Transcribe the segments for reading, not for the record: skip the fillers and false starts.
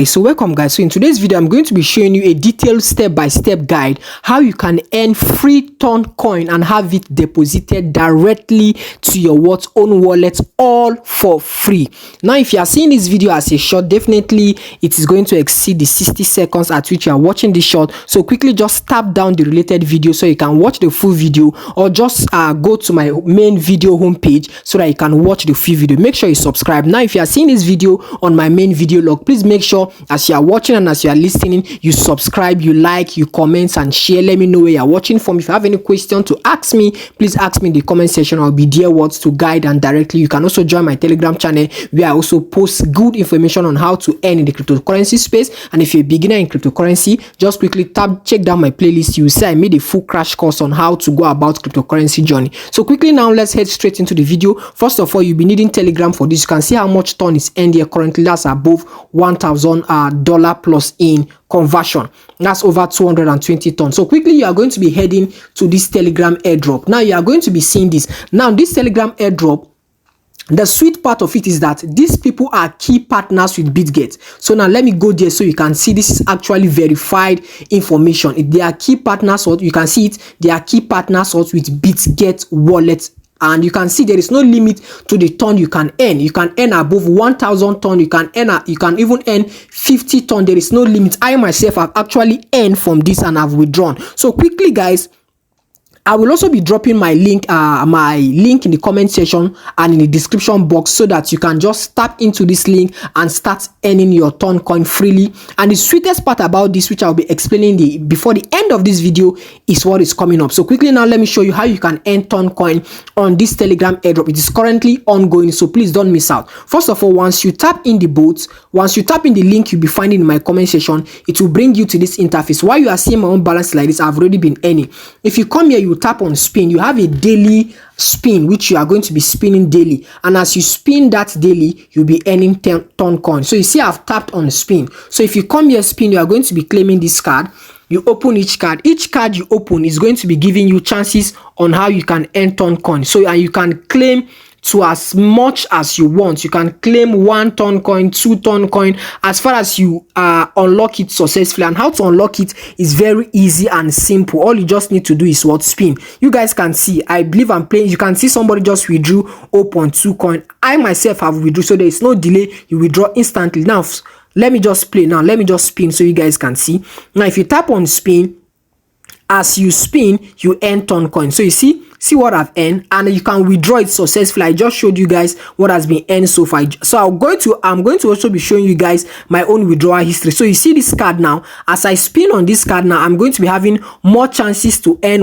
So welcome guys. So in today's video I'm going to be showing you a detailed step-by-step guide how you can earn free Toncoin and have it deposited directly to your own wallet, all for free. Now if you are seeing this video as a short, definitely it is going to exceed the 60 seconds at which you are watching this short. So quickly just tap down the related video so you can watch the full video, or just go to my main video homepage so that you can watch the full video. Make sure you subscribe. Now if you are seeing this video on my main video log, please make sure as you are watching and as you are listening, you subscribe, you like, you comment and share. Let me know where you are watching from. If you have any question to ask me, please ask me in the comment section. I'll be there to guide and directly. You can also join my Telegram channel where I also post good information on how to earn in the cryptocurrency space. And if you're a beginner in cryptocurrency, just quickly check down my playlist. You will see I made a full crash course on how to go about cryptocurrency journey. So quickly now, let's head straight into the video. First of all, you'll be needing Telegram for this. You can see how much ton is earned here currently. That's above $1,000 plus in conversion. That's over 220 tons. So quickly you are going to be heading to this Telegram airdrop. Now you are going to be seeing this. Now this Telegram airdrop, the sweet part of it is that these people are key partners with BitGet. So now let me go there so you can see this is actually verified information. If they are key partners, or you can see it, they are key partners with BitGet wallet. And you can see there is no limit to the ton you can earn. You can earn above 1,000 ton. You can even earn 50 ton. There is no limit. I myself have actually earned from this and have withdrawn. So quickly, guys, I will also be dropping my link in the comment section and in the description box so that you can just tap into this link and start earning your Toncoin freely. And the sweetest part about this, which I'll be explaining before the end of this video, is what is coming up. So quickly now, let me show you how you can earn Toncoin on this Telegram airdrop. It is currently ongoing, so please don't miss out. First of all, once you tap in the boat, once you tap in the link you'll be finding in my comment section, it will bring you to this interface. While you are seeing my own balance like this, I've already been earning. If you come here, you tap on spin. You have a daily spin which you are going to be spinning daily, and as you spin that daily, you'll be earning Toncoin. So you see I've tapped on spin. So if you come here spin, you are going to be claiming this card. You open each card you open is going to be giving you chances on how you can earn Toncoin. So and you can claim to as much as you want. You can claim 1 Toncoin, 2 Toncoin, as far as you unlock it successfully. And how to unlock it is very easy and simple. All you just need to do is spin. You guys can see, I believe I'm playing. You can see somebody just withdrew 0.2 coin. I myself have withdrew, so there is no delay. You withdraw instantly. Now let me just play. Now let me just spin so you guys can see. Now if you tap on spin, as you spin, you earn Toncoin. So you see what I've earned, and you can withdraw it successfully. I just showed you guys what has been earned so far. So I'm going to also be showing you guys my own withdrawal history. So you see this card now. As I spin on this card now, I'm going to be having more chances to earn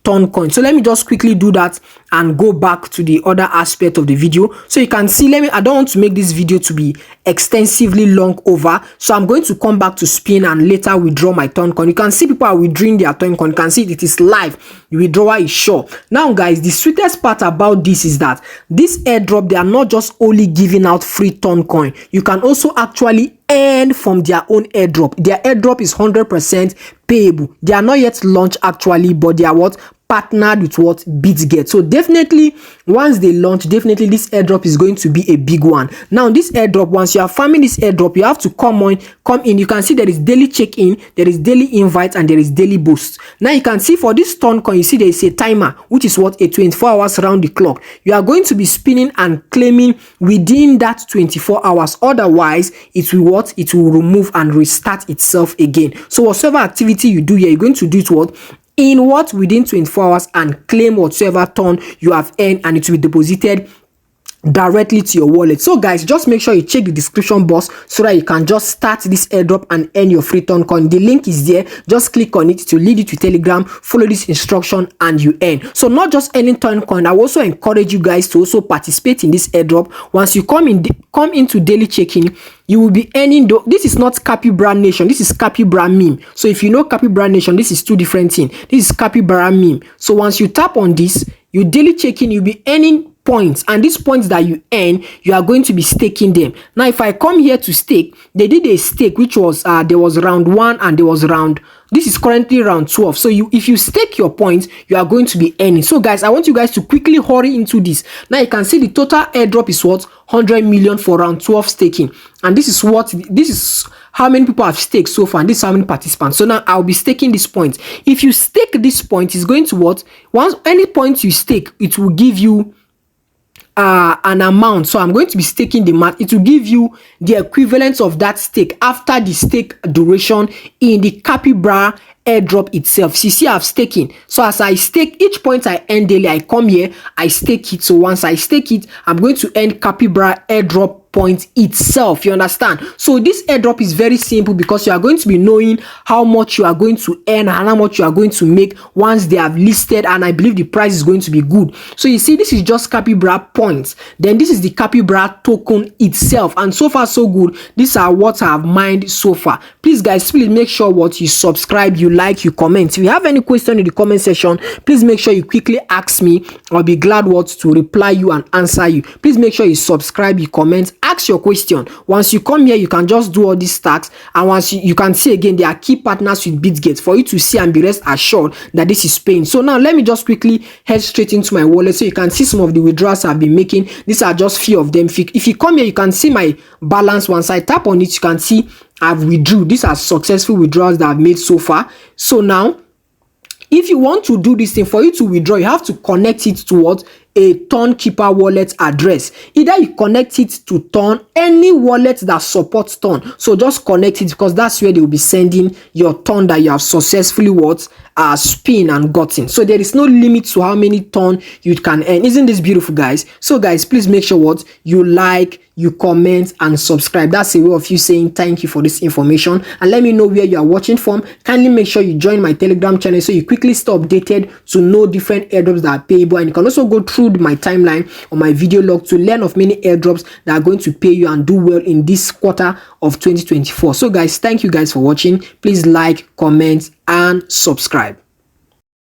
Toncoin. So let me just quickly do that and go back to the other aspect of the video so you can see. I don't want to make this video to be extensively long over, so I'm going to come back to spin and later withdraw my Toncoin. You can see people are withdrawing their Toncoin. You can see it is live. The withdrawal is sure. Now guys, the sweetest part about this is that this airdrop, they are not just only giving out free Toncoin. You can also actually earn from their own airdrop. Their airdrop is 100% payable. They are not yet launched actually, but they are partnered with BitGet. So definitely once they launch, definitely this airdrop is going to be a big one. Now this airdrop, once you are farming this airdrop, you have to come in. You can see there is daily check-in, there is daily invite, and there is daily boost. Now you can see for this Toncoin, you see there is a timer which is a 24 hours round the clock. You are going to be spinning and claiming within that 24 hours. Otherwise it will it will remove and restart itself again. So whatever activity you do here, you're going to do it within 24 hours and claim whatsoever ton you have earned, and it will be deposited directly to your wallet. So guys, just make sure you check the description box so that you can just start this airdrop and earn your free Toncoin. The link is there. Just click on it to lead you to Telegram. Follow this instruction and you earn. So not just earning Toncoin, I also encourage you guys to also participate in this airdrop. Once you come into daily check-in, you will be earning. This is not Capybara Nation, this is Capybara meme. So if you know Capybara Nation, this is 2 different things. This is Capybara meme. So once you tap on this, you daily check-in, you'll be earning points, and these points that you earn, you are going to be staking them. Now if I come here to stake, they did a stake which was there was round 1 and there was this is currently round 12. So if you stake your points, you are going to be earning. So guys, I want you guys to quickly hurry into this. Now you can see the total airdrop is what, 100 million for round 12 staking, and this is how many people have staked so far, and this is how many participants. So now I'll be staking this point. If you stake this point, it's going to what, once any point you stake, it will give you an amount. So I'm going to be staking the math. It will give you the equivalent of that stake after the stake duration in the Capybara airdrop itself. So you see, I've staking. So as I stake, each point I earn daily, I come here, I stake it. So once I stake it, I'm going to earn Capybara airdrop point itself. You understand? So this airdrop is very simple because you are going to be knowing how much you are going to earn and how much you are going to make once they have listed, and I believe the price is going to be good. So you see, this is just Capybara points, then this is the Capybara token itself, and so far so good. These are what I have mined so far. Please guys, please make sure what you subscribe, you like, you comment. If you have any question in the comment section, please make sure you quickly ask me. I'll be glad what to reply you and answer you. Please make sure you subscribe, you comment, ask your question. Once you come here, you can just do all these tasks, and once you can see again, they are key partners with Bitget for you to see and be rest assured that this is paying. So now let me just quickly head straight into my wallet so you can see some of the withdrawals I've been making. These are just few of them. If you come here, you can see my balance. Once I tap on it, you can see I've withdrew. These are successful withdrawals that I've made so far. So now if you want to do this thing, for you to withdraw, you have to connect it to what, a Tonkeeper wallet address. Either you connect it to Ton, any wallet that supports Ton. So just connect it, because that's where they will be sending your Ton that you have successfully what, spin and gotten. So there is no limit to how many Ton you can earn. Isn't this beautiful, guys? So guys, please make sure what you like, you comment and subscribe. That's a way of you saying thank you for this information, and let me know where you are watching from. Kindly make sure you join my Telegram channel so you quickly stay updated to know different airdrops that are payable, and you can also go through my timeline or my video log to learn of many airdrops that are going to pay you and do well in this quarter of 2024. So guys, thank you guys for watching. Please like, comment and subscribe.